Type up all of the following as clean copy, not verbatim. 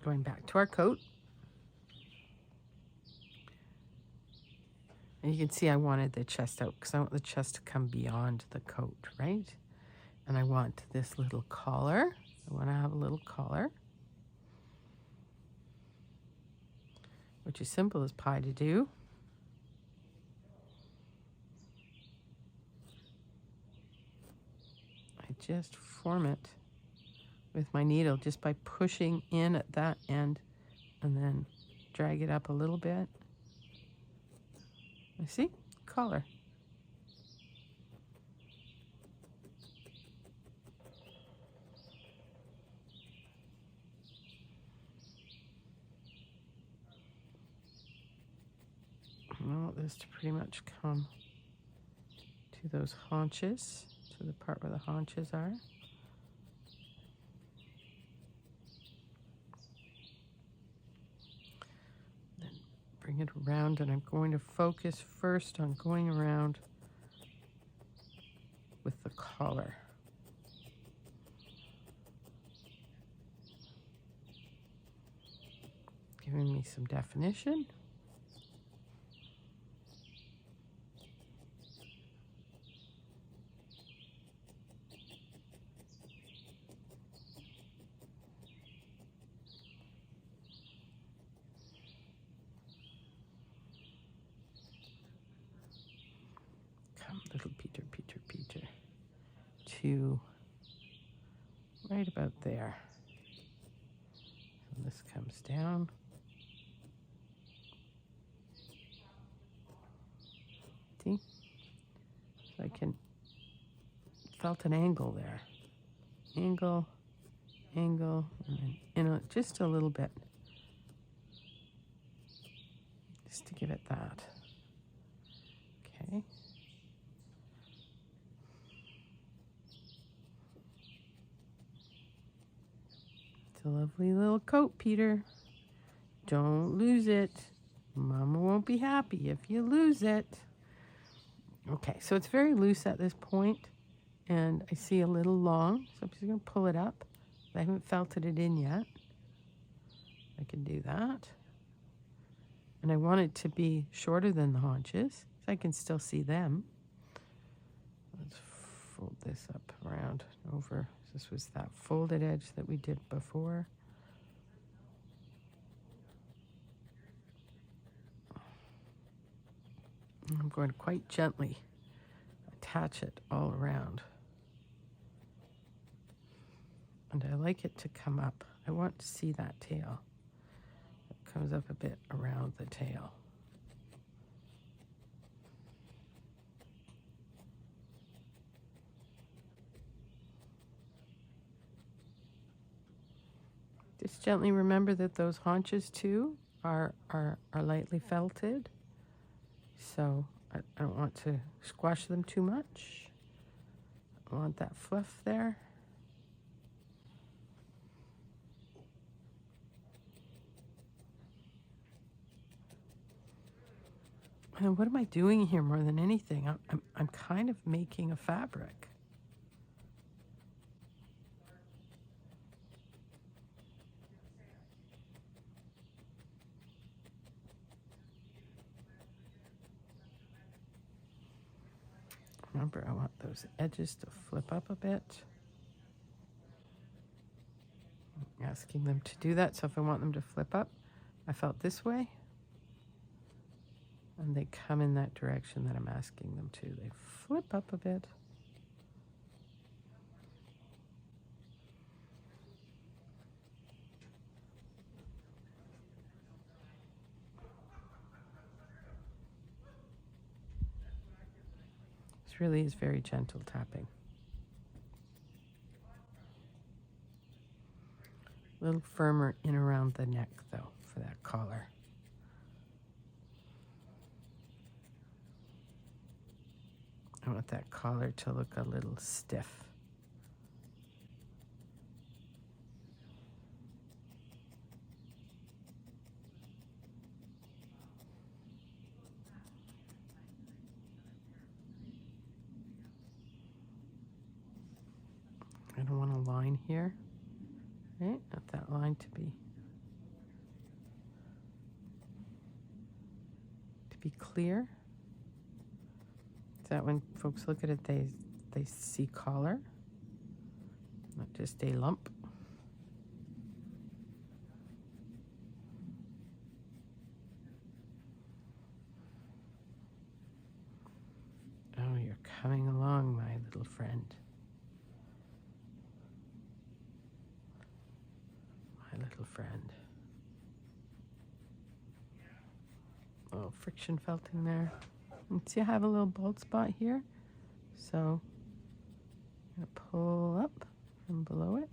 Going back to our coat. And you can see I wanted the chest out because I want the chest to come beyond the coat, right? And I want this little collar. I want to have a little collar, which is simple as pie to do. I just form it with my needle just by pushing in at that end and then drag it up a little bit. You see? Collar. I want this to pretty much come to those haunches, to the part where the haunches are. Then bring it around, and I'm going to focus first on going around with the collar. Giving me some definition. Little Peter, Peter, Peter, to right about there. So this comes down. See? So I can felt an angle there. Angle, angle, and then just a little bit. Just to give it that. Okay. It's a lovely little coat, Peter. Don't lose it. Mama won't be happy if you lose it. Okay, so it's very loose at this point, and I see a little long, so I'm just going to pull it up. I haven't felted it in yet. I can do that. And I want it to be shorter than the haunches, so I can still see them. Let's fold this up around over. This was that folded edge that we did before. I'm going to quite gently attach it all around. And I like it to come up. I want to see that tail. It comes up a bit around the tail. Just gently remember that those haunches too are lightly felted. So I don't want to squash them too much. I want that fluff there. And what am I doing here more than anything? I'm kind of making a fabric. Remember, I want those edges to flip up a bit. I'm asking them to do that, so if I want them to flip up, I felt this way. And they come in that direction that I'm asking them to. They flip up a bit. This really is very gentle tapping. A little firmer in around the neck, though, for that collar. I want that collar to look a little stiff. I don't want a line here, right? Not that line to be be clear, so that when folks look at it, they see color, not just a lump. Oh, you're coming along, my little friend. My little friend. Oh, friction felting there. And see, I have a little bald spot here. So I'm going to pull up from below it.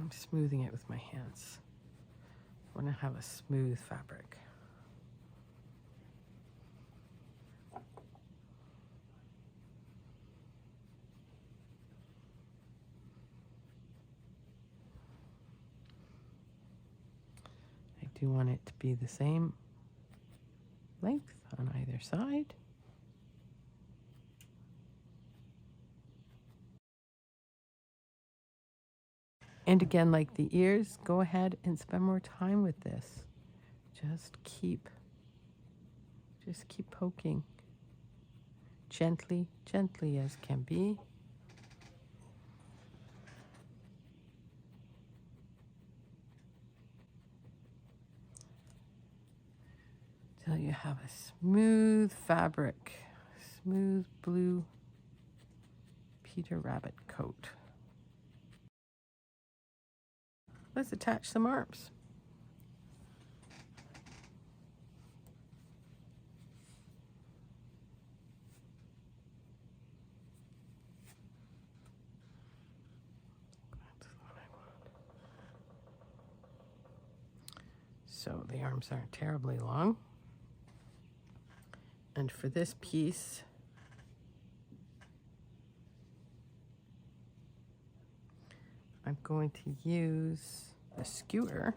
I'm smoothing it with my hands. I want to have a smooth fabric. I do want it to be the same length on either side. And again, like the ears, go ahead and spend more time with this. Just keep poking. Gently, gently as can be. Till you have a smooth fabric, smooth blue Peter Rabbit coat. Let's attach some arms. So the arms aren't terribly long. And for this piece, I'm going to use a skewer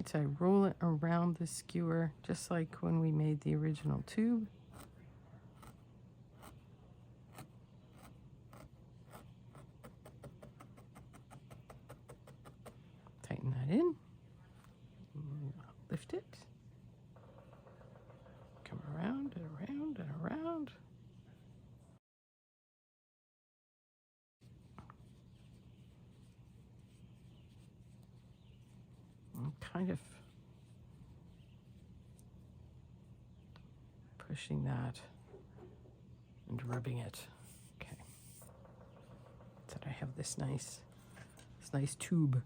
so I roll it around the skewer just like when we made the original tube. Tighten that in, lift it, come around and around and around. I'm kind of pushing that and rubbing it. Okay, so that I have this nice tube.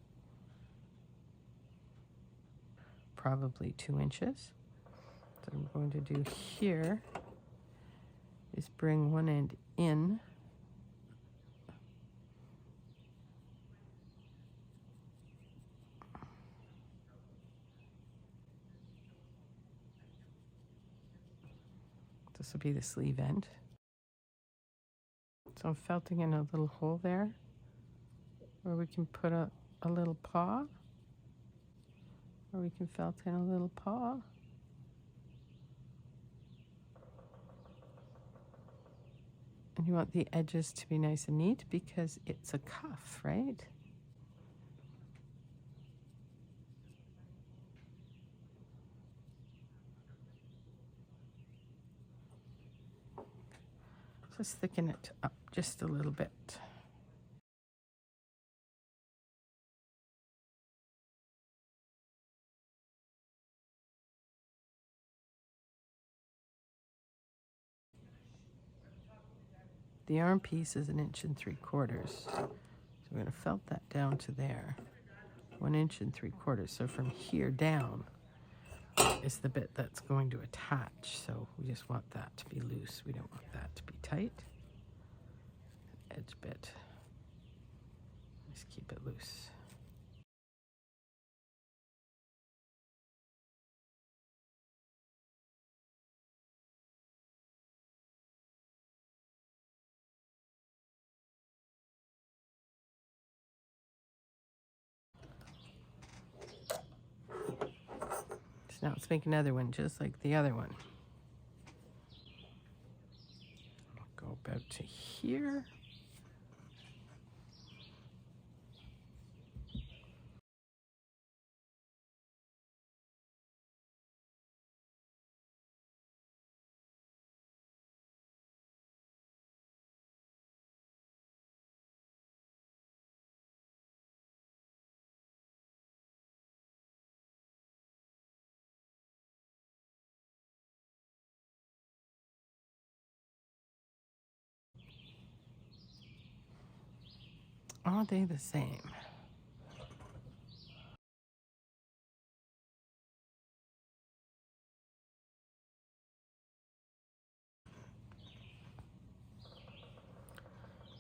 Probably 2 inches. So what I'm going to do here is bring one end in. This will be the sleeve end. So I'm felting in a little hole there where we can put a little paw, or we can felt in a little paw. And you want the edges to be nice and neat because it's a cuff, right? Just thicken it up just a little bit. The arm piece is 1 3/4 inches. So we're going to felt that down to there. 1 3/4 inches. So from here down is the bit that's going to attach. So we just want that to be loose. We don't want that to be tight. edge bit. Just keep it loose. So now let's make another one just like the other one. Go about to here. Are they the same?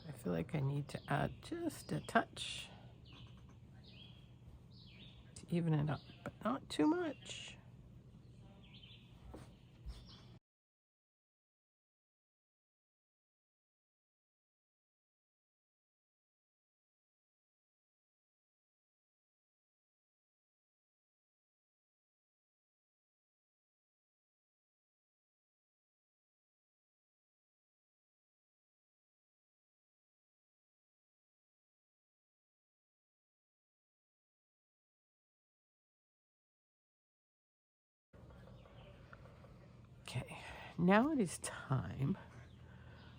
I feel like I need to add just a touch to even it up, but not too much. Okay, now it is time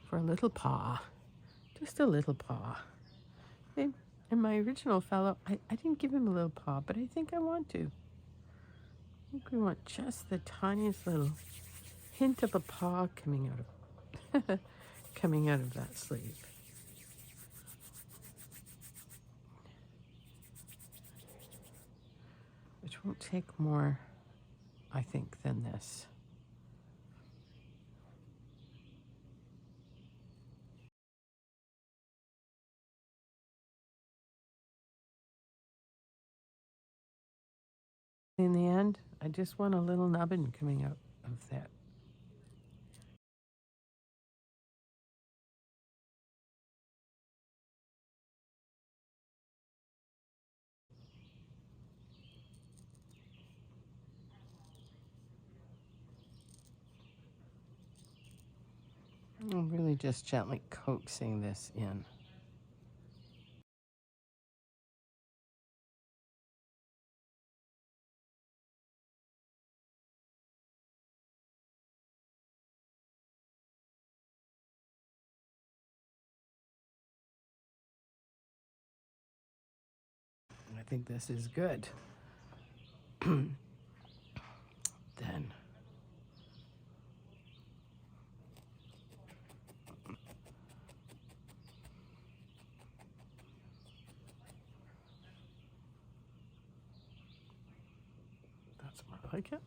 for a little paw, just a little paw. In my original fellow, I didn't give him a little paw, but I think I want to. I think we want just the tiniest little hint of a paw coming out of coming out of that sleeve. Which won't take more, I think, than this. In the end, I just want a little nubbin coming out of that. I'm really just gently coaxing this in. I think this is good. Then that's more like it.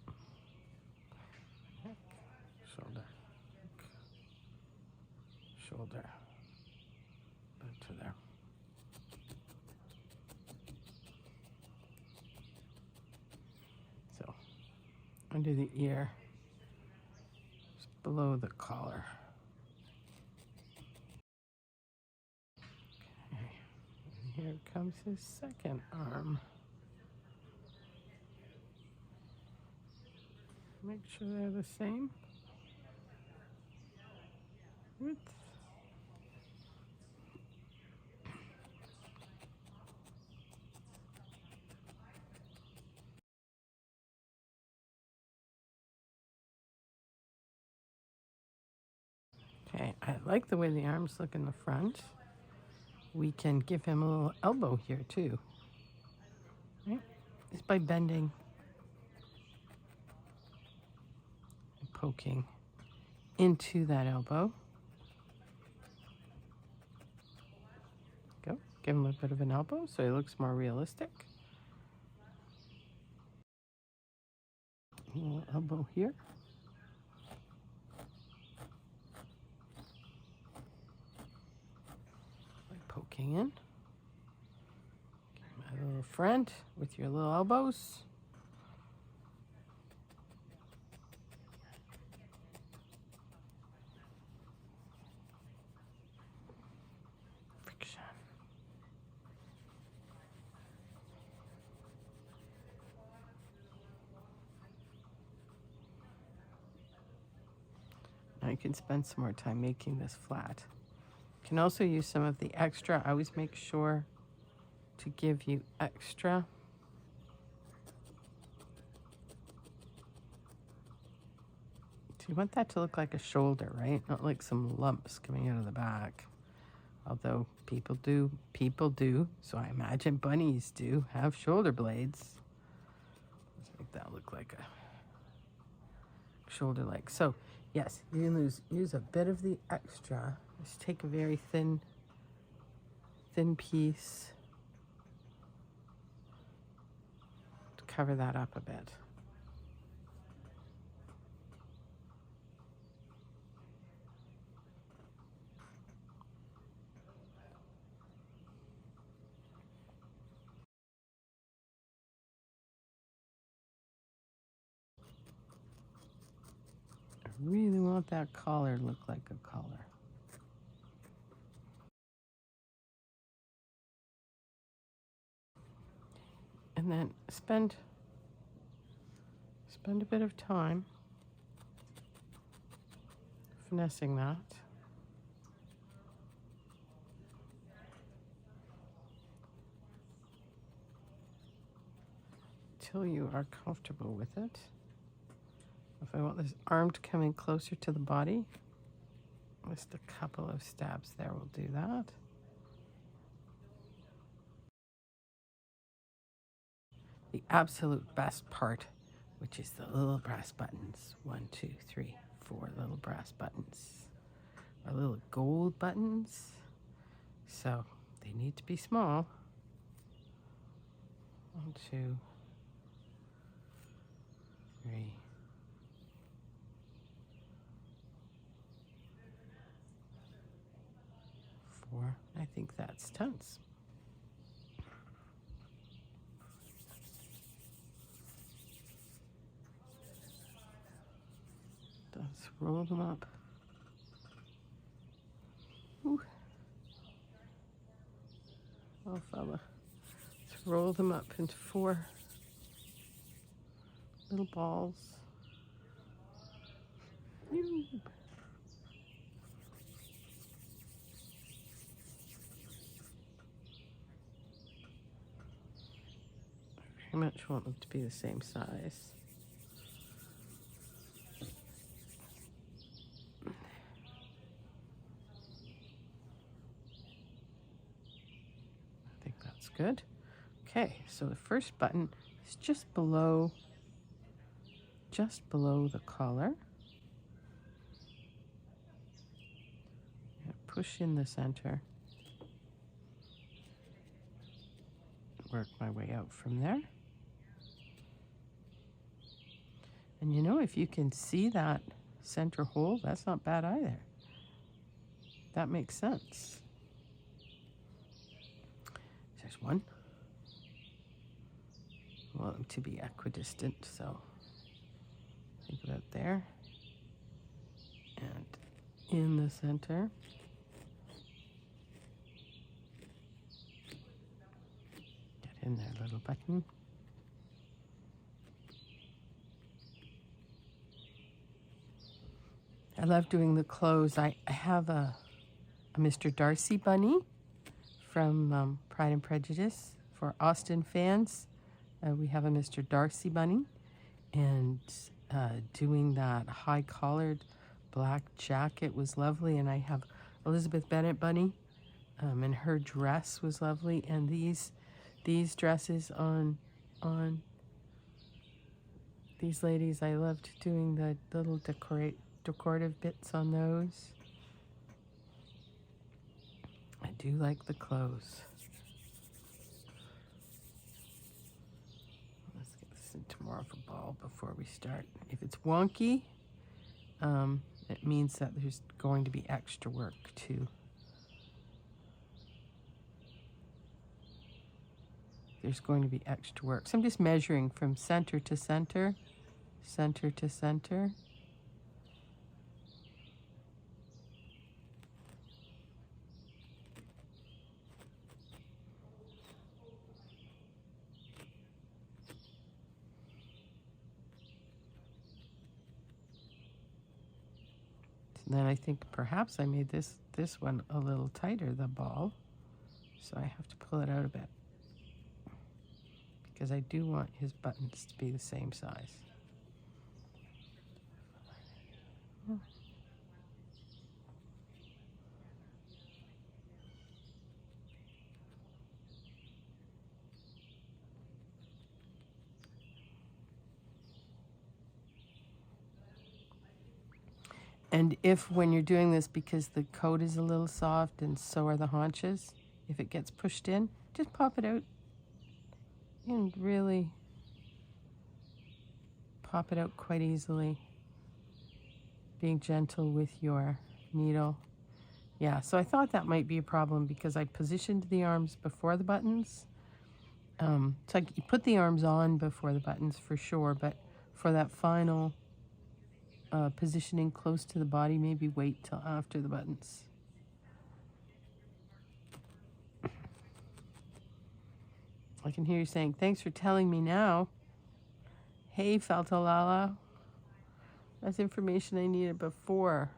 Neck, shoulder, neck, shoulder, back to there. So under the ear, just below the collar. Okay, and here comes his second arm. Make sure they're the same width. Okay, I like the way the arms look in the front. We can give him a little elbow here too, right? Just by bending and poking into that elbow. Go, give him a bit of an elbow so he looks more realistic. A little elbow here. tucking in. My little friend with your little elbows. Friction. Now you can spend some more time making this flat. You can also use some of the extra. I always make sure to give you extra. So you want that to look like a shoulder, right? Not like some lumps coming out of the back. Although people do, so I imagine bunnies do have shoulder blades. Let's make that look like a shoulder leg. So yes, you can use a bit of the extra. Just take a very thin piece to cover that up a bit. I really want that collar to look like a collar. And then spend a bit of time finessing that. Till you are comfortable with it. If I want this arm to come in closer to the body, just a couple of stabs there will do that. The absolute best part, which is the little brass buttons. 1, 2, 3, 4 little brass buttons. Or little gold buttons. So they need to be small. 1, 2, 3. 4. I think that's tons. Let's roll them up. Ooh. Oh, fella. Let's roll them up into 4 little balls. I very much want them to be the same size. I think that's good. Okay, so the first button is just below the collar. Push in the center. Work my way out from there. And you know, if you can see that center hole, that's not bad either. That makes sense. There's one. I want them to be equidistant, so think about there. And in the center. Get in there, little button. I love doing the clothes. I have a Mr. Darcy bunny from Pride and Prejudice. For Austen fans, we have a Mr. Darcy bunny. And doing that high-collared black jacket was lovely. And I have Elizabeth Bennet bunny, and her dress was lovely. And these dresses on these ladies, I loved doing the little decorative bits on those. I do like the clothes. Let's get this into more of a ball before we start. If it's wonky, it means that there's going to be extra work to there's going to be extra work. So I'm just measuring from center to center, center to center. Then I think perhaps I made this one a little tighter, the ball. So I have to pull it out a bit because I do want his buttons to be the same size. And if when you're doing this, because the coat is a little soft and so are the haunches, if it gets pushed in, just pop it out and really pop it out quite easily, being gentle with your needle. Yeah, so I thought that might be a problem because I positioned the arms before the buttons. So you put the arms on before the buttons for sure, but for that final positioning close to the body, maybe wait till after the buttons. I can hear you saying, thanks for telling me now. Hey, Feltalala. That's information I needed before.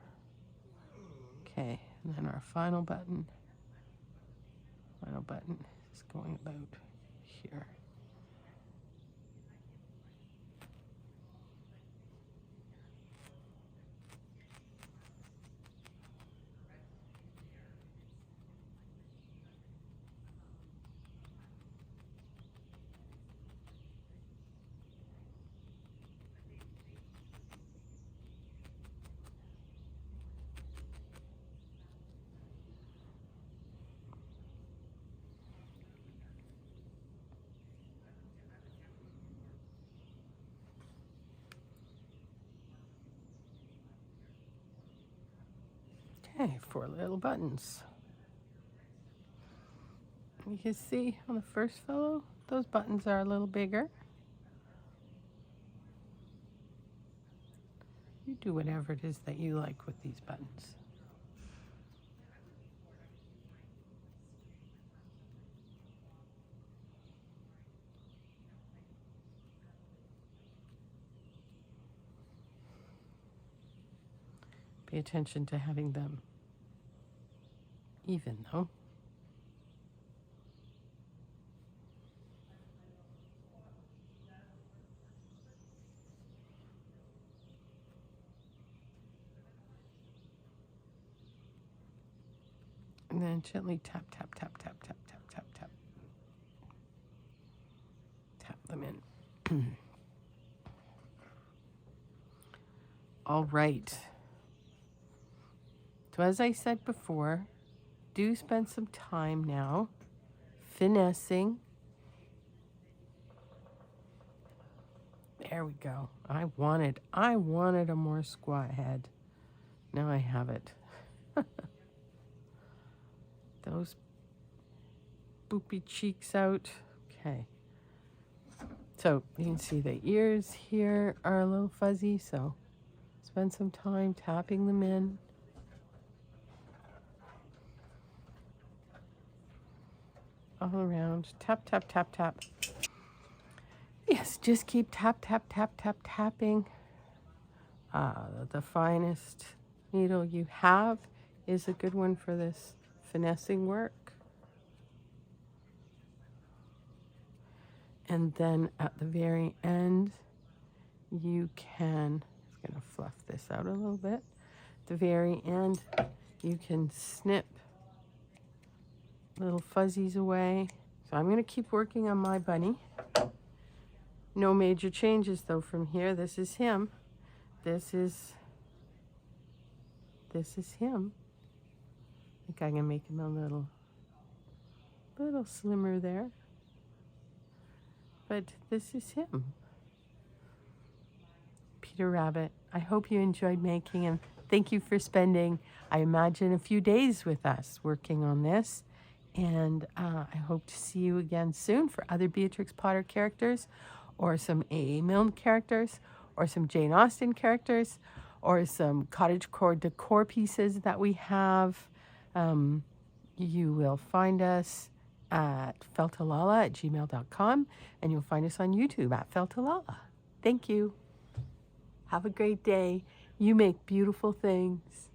Okay, and then our final button. Final button is going about here. Okay, 4 little buttons. You can see on the first fellow, those buttons are a little bigger. You do whatever it is that you like with these buttons. Pay attention to having them even though. And then gently tap, tap, tap, tap, tap, tap, tap, tap. Tap them in. All right. So as I said before, do spend some time now finessing. There we go. I wanted a more squat head. Now I have it. Those boopy cheeks out. Okay. So you can see the ears here are a little fuzzy, so spend some time tapping them in. All around. Tap, tap, tap, tap. Yes, just keep tap, tap, tap, tap, tapping. The finest needle you have is a good one for this finessing work. And then at the very end, you can, I'm going to fluff this out a little bit. At the very end, you can snip little fuzzies away. So I'm going to keep working on my bunny. No major changes though from here. This is him. This is him. I think I can make him a little slimmer there. But this is him. Peter Rabbit. I hope you enjoyed making him. Thank you for spending, I imagine, a few days with us working on this. And I hope to see you again soon for other Beatrix Potter characters, or some A.A. Milne characters, or some Jane Austen characters, or some cottagecore decor pieces that we have. You will find us at feltalala@gmail.com, and you'll find us on YouTube at Feltalala. Thank you. Have a great day. You make beautiful things.